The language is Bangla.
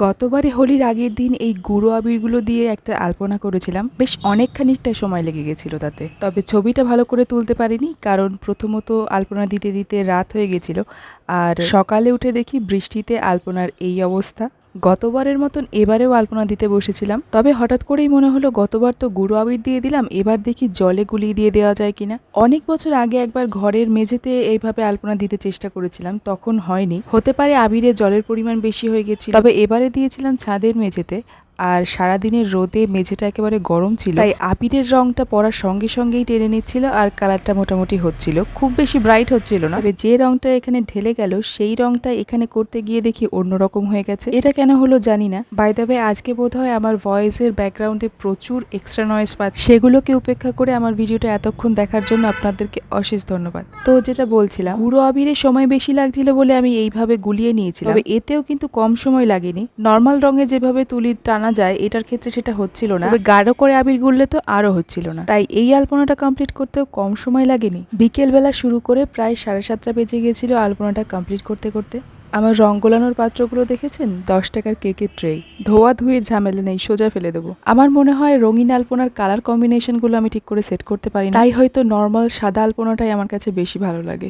গতবারে হোলির আগের দিন এই গুঁড়ো আবিরগুলো দিয়ে একটা আলপনা করেছিলাম। বেশ অনেকখানিকটা সময় লেগে গেছিল তাতে। তবে ছবিটা ভালো করে তুলতে পারিনি, কারণ প্রথমত আলপনা দিতে দিতে রাত হয়ে গেছিল, আর সকালে উঠে দেখি বৃষ্টিতে আলপনার এই অবস্থা। গতবারের মতন এবারেও আলপনা দিতে বসেছিলাম, তবে হঠাৎ করেই মনে হলো গতবার তো গুঁড়ো আবির দিয়ে দিলাম, এবার দেখি জলে গুলিয়ে দিয়ে দেওয়া যায় কিনা। অনেক বছর আগে একবার ঘরের মেঝেতে এইভাবে আলপনা দিতে চেষ্টা করেছিলাম, তখন হয়নি। হতে পারে আবিরে জলের পরিমাণ বেশি হয়ে গেছিল। তবে এবারে দিয়েছিলাম ছাদের মেঝেতে, আর সারাদিনের রোদে মেঝেটা একেবারে গরম ছিল, তাই আবিরের রংটা পড়ার সঙ্গে সঙ্গেই টেনে নিচ্ছিল, আর কালারটা মোটামুটি হচ্ছিল, খুব বেশি ব্রাইট হচ্ছিল না। তবে যে রংটা এখানে ঢেলে গেল সেই রংটা এখানে করতে গিয়ে দেখি অন্যরকম হয়ে গেছে। এটা কেন হলো জানি না। বাই দ্য ওয়ে, আজকে বোধহয় আমার ভয়েসের ব্যাকগ্রাউন্ডে প্রচুর এক্সট্রা নয়েজ পাচ্ছি, সেগুলোকে উপেক্ষা করে আমার ভিডিওটা এতক্ষণ দেখার জন্য আপনাদেরকে অশেষ ধন্যবাদ। তো যেটা বলছিলাম, গুঁড়ো আবিরে সময় বেশি লাগছিল বলে আমি এইভাবে গুলিয়ে নিয়েছিলাম, তবে এতেও কিন্তু কম সময় লাগেনি। নর্মাল রঙে যেভাবে তুলি টানা যায়, এটার ক্ষেত্রে সেটা হচ্ছিল না। তবে গাঢ় করে আবির গুললে তো আরো হচ্ছিল না, তাই এই আলপনাটা কমপ্লিট করতেও কম সময় লাগেনি। বিকেল বেলা শুরু করে প্রায় 7:30 বেজে গেছিল আলপনাটা কমপ্লিট করতে করতে। আমার রং গোলানোর পাত্রগুলো দেখেছেন? 10 টাকার কেকের ট্রে। ধোয়া ধুয়ের ঝামেলা নেই, সোজা ফেলে দেবো। আমার মনে হয় রঙিন আলপনার কালার কম্বিনেশনগুলো আমি ঠিক করে সেট করতে পারি না, তাই হয়তো নর্মাল সাদা আলপনাটাই আমার কাছে বেশি ভালো লাগে।